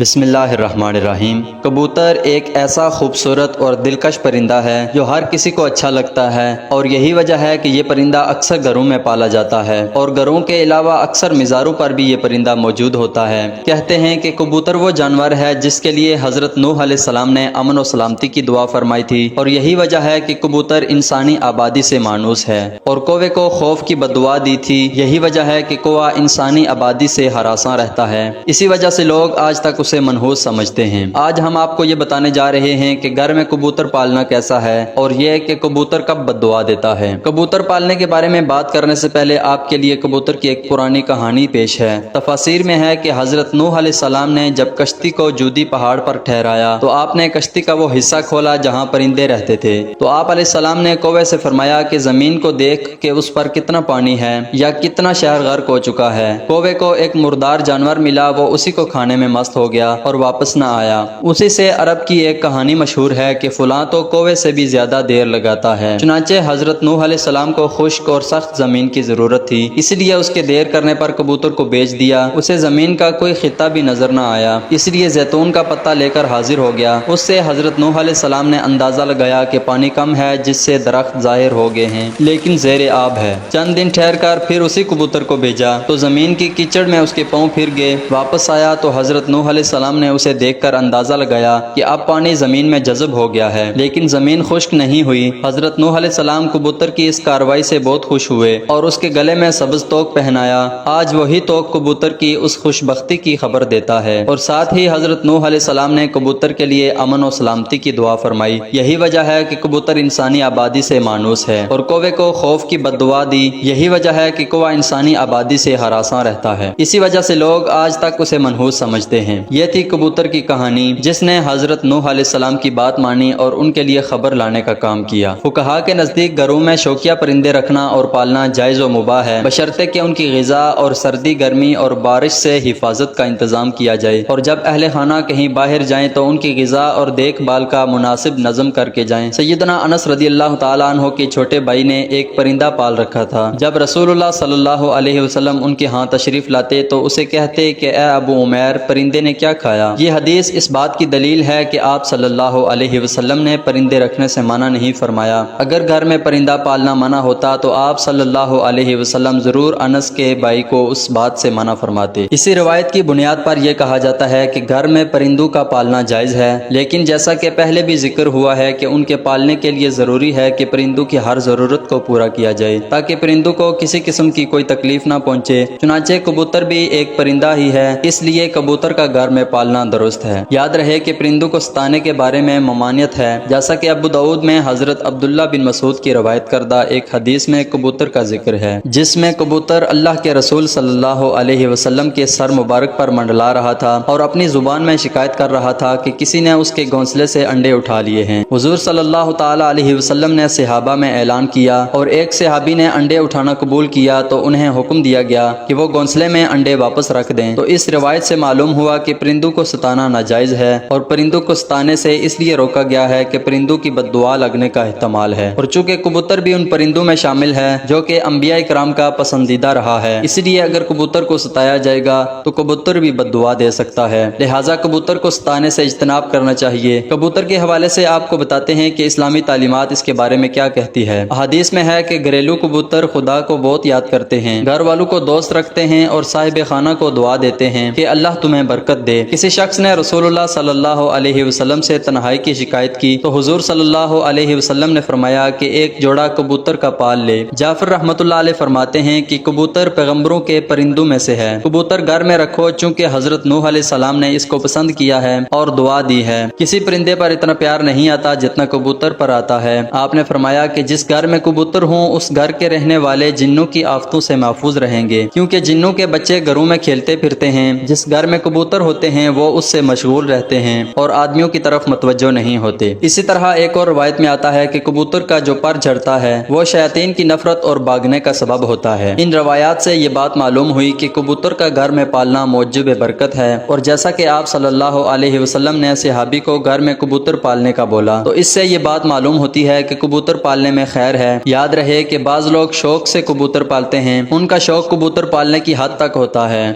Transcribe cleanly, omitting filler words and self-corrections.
بسم اللہ الرحمن الرحیم۔ کبوتر ایک ایسا خوبصورت اور دلکش پرندہ ہے جو ہر کسی کو اچھا لگتا ہے، اور یہی وجہ ہے کہ یہ پرندہ اکثر گھروں میں پالا جاتا ہے، اور گھروں کے علاوہ اکثر مزاروں پر بھی یہ پرندہ موجود ہوتا ہے۔ کہتے ہیں کہ کبوتر وہ جانور ہے جس کے لیے حضرت نوح علیہ السلام نے امن و سلامتی کی دعا فرمائی تھی، اور یہی وجہ ہے کہ کبوتر انسانی آبادی سے مانوس ہے، اور کوے کو خوف کی بددعا دی تھی۔ یہی وجہ ہے کہ کوہ انسانی آبادی سے ہراساں رہتا ہے، اسی وجہ سے لوگ آج تک اسے منحوس سمجھتے ہیں۔ آج ہم آپ کو یہ بتانے جا رہے ہیں کہ گھر میں کبوتر پالنا کیسا ہے، اور یہ کہ کبوتر کب بددعا دیتا ہے۔ کبوتر پالنے کے بارے میں بات کرنے سے پہلے آپ کے لیے کبوتر کی ایک پرانی کہانی پیش ہے۔ تفاسیر میں ہے کہ حضرت نوح علیہ السلام نے جب کشتی کو جودی پہاڑ پر ٹھہرایا تو آپ نے کشتی کا وہ حصہ کھولا جہاں پرندے رہتے تھے، تو آپ علیہ السلام نے کوے سے فرمایا کہ زمین کو دیکھ کہ اس پر کتنا پانی ہے یا کتنا شہر غرق ہو چکا ہے۔ کوے کو ایک مردار جانور ملا، وہ اسی کو کھانے میں مست ہو گیا اور واپس نہ آیا۔ اسی سے عرب کی ایک کہانی مشہور ہے کہ فلاں تو کوے سے بھی زیادہ دیر لگاتا ہے۔ چنانچہ حضرت نوح علیہ السلام کو خشک اور سخت زمین کی ضرورت تھی، اس لیے اس کے دیر کرنے پر کبوتر کو بیچ دیا۔ اسے زمین کا کوئی خطہ بھی نظر نہ آیا، اس لیے زیتون کا پتہ لے کر حاضر ہو گیا۔ اس سے حضرت نوح علیہ السلام نے اندازہ لگایا کہ پانی کم ہے، جس سے درخت ظاہر ہو گئے ہیں لیکن زیر آب ہے۔ چند دن ٹھہر کر پھر اسی کبوتر کو بھیجا تو زمین کی کیچڑ میں اس کے پاؤں پھر گئے۔ واپس آیا تو حضرت نوح علیہ السلام نے اسے دیکھ کر اندازہ لگایا کہ اب پانی زمین میں جذب ہو گیا ہے، لیکن زمین خشک نہیں ہوئی۔ حضرت نوح علیہ السلام کبوتر کی اس کارروائی سے بہت خوش ہوئے اور اس کے گلے میں سبز توق پہنایا۔ آج وہی توق کبوتر کی اس خوش بختی کی خبر دیتا ہے، اور ساتھ ہی حضرت نوح علیہ السلام نے کبوتر کے لیے امن و سلامتی کی دعا فرمائی۔ یہی وجہ ہے کہ کبوتر انسانی آبادی سے مانوس ہے، اور کوے کو خوف کی بددعا دی۔ یہی وجہ ہے کہ کوہ انسانی آبادی سے ہراساں رہتا ہے، اسی وجہ سے لوگ آج تک اسے منحوس سمجھتے ہیں۔ یہ تھی کبوتر کی کہانی جس نے حضرت نوح علیہ السلام کی بات مانی اور ان کے لیے خبر لانے کا کام کیا۔ فقہا کے نزدیک گھروں میں شوقیہ پرندے رکھنا اور پالنا جائز و مباح ہے، بشرطے کہ ان کی غذا اور سردی گرمی اور بارش سے حفاظت کا انتظام کیا جائے، اور جب اہل خانہ کہیں باہر جائیں تو ان کی غذا اور دیکھ بھال کا مناسب نظم کر کے جائیں۔ سیدنا انس رضی اللہ تعالیٰ عنہ کے چھوٹے بھائی نے ایک پرندہ پال رکھا تھا۔ جب رسول اللہ صلی اللہ علیہ وسلم ان کے ہاں تشریف لاتے تو اسے کہتے کہ اے ابو عمیر، پرندے نے کیا کھایا؟ یہ حدیث اس بات کی دلیل ہے کہ آپ صلی اللہ علیہ وسلم نے پرندے رکھنے سے منع نہیں فرمایا۔ اگر گھر میں پرندہ پالنا منع ہوتا تو آپ صلی اللہ علیہ وسلم ضرور انس کے بھائی کو اس بات سے منع فرماتے۔ اسی روایت کی بنیاد پر یہ کہا جاتا ہے کہ گھر میں پرندوں کا پالنا جائز ہے، لیکن جیسا کہ پہلے بھی ذکر ہوا ہے کہ ان کے پالنے کے لیے ضروری ہے کہ پرندوں کی ہر ضرورت کو پورا کیا جائے تاکہ پرندوں کو کسی قسم کی کوئی تکلیف نہ پہنچے۔ چنانچہ کبوتر بھی ایک پرندہ ہی ہے، اس لیے کبوتر کا گھر میں پالنا درست ہے۔ یاد رہے کہ پرندوں کو ستانے کے بارے میں ممانعت ہے، جیسا کہ ابو داؤد میں حضرت عبداللہ بن مسعود کی روایت کردہ ایک حدیث میں کبوتر کا ذکر ہے، جس میں کبوتر اللہ کے رسول صلی اللہ علیہ وسلم کے سر مبارک پر منڈلا رہا تھا اور اپنی زبان میں شکایت کر رہا تھا کہ کسی نے اس کے گھونسلے سے انڈے اٹھا لیے ہیں۔ حضور صلی اللہ تعالی علیہ وسلم نے صحابہ میں اعلان کیا، اور ایک صحابی نے انڈے اٹھانا قبول کیا تو انہیں حکم دیا گیا کہ وہ گھونسلے میں انڈے واپس رکھ دیں۔ تو اس روایت سے معلوم ہوا کہ پرندوں کو ستانا ناجائز ہے، اور پرندوں کو ستانے سے اس لیے روکا گیا ہے کہ پرندوں کی بددعا لگنے کا احتمال ہے، اور چونکہ کبوتر بھی ان پرندوں میں شامل ہے جو کہ انبیاء کرام کا پسندیدہ رہا ہے، اس لیے اگر کبوتر کو ستایا جائے گا تو کبوتر بھی بددعا دے سکتا ہے، لہٰذا کبوتر کو ستانے سے اجتناب کرنا چاہیے۔ کبوتر کے حوالے سے آپ کو بتاتے ہیں کہ اسلامی تعلیمات اس کے بارے میں کیا کہتی ہے۔ احادیث میں ہے کہ گھریلو کبوتر خدا کو بہت یاد کرتے ہیں، گھر والوں کو دوست رکھتے ہیں اور صاحب خانہ کو دعا دیتے ہیں کہ اللہ تمہیں برکت دے۔ کسی شخص نے رسول اللہ صلی اللہ علیہ وسلم سے تنہائی کی شکایت کی تو حضور صلی اللہ علیہ وسلم نے فرمایا کہ ایک جوڑا کبوتر کا پال لے۔ جعفر رحمۃ اللہ علیہ فرماتے ہیں کہ کبوتر پیغمبروں کے پرندوں میں سے ہے۔ کبوتر گھر میں رکھو چونکہ حضرت نوح علیہ السلام نے اس کو پسند کیا ہے اور دعا دی ہے۔ کسی پرندے پر اتنا پیار نہیں آتا جتنا کبوتر پر آتا ہے۔ آپ نے فرمایا کہ جس گھر میں کبوتر ہوں اس گھر کے رہنے والے جنوں کی آفتوں سے محفوظ رہیں گے، کیونکہ جنوں کے بچے گھروں میں کھیلتے پھرتے ہیں۔ جس گھر میں کبوتر ہوتے ہیں وہ اس سے مشغول رہتے ہیں اور آدمیوں کی طرف متوجہ نہیں ہوتے۔ اسی طرح ایک اور روایت میں آتا ہے کہ کبوتر کا جو پر جھڑتا ہے وہ شیاطین کی نفرت اور بھاگنے کا سبب ہوتا ہے۔ ان روایات سے یہ بات معلوم ہوئی کہ کبوتر کا گھر میں پالنا موجب برکت ہے، اور جیسا کہ آپ صلی اللہ علیہ وسلم نے صحابی کو گھر میں کبوتر پالنے کا بولا تو اس سے یہ بات معلوم ہوتی ہے کہ کبوتر پالنے میں خیر ہے۔ یاد رہے کہ بعض لوگ شوق سے کبوتر پالتے ہیں، ان کا شوق کبوتر پالنے کی حد تک ہوتا ہے،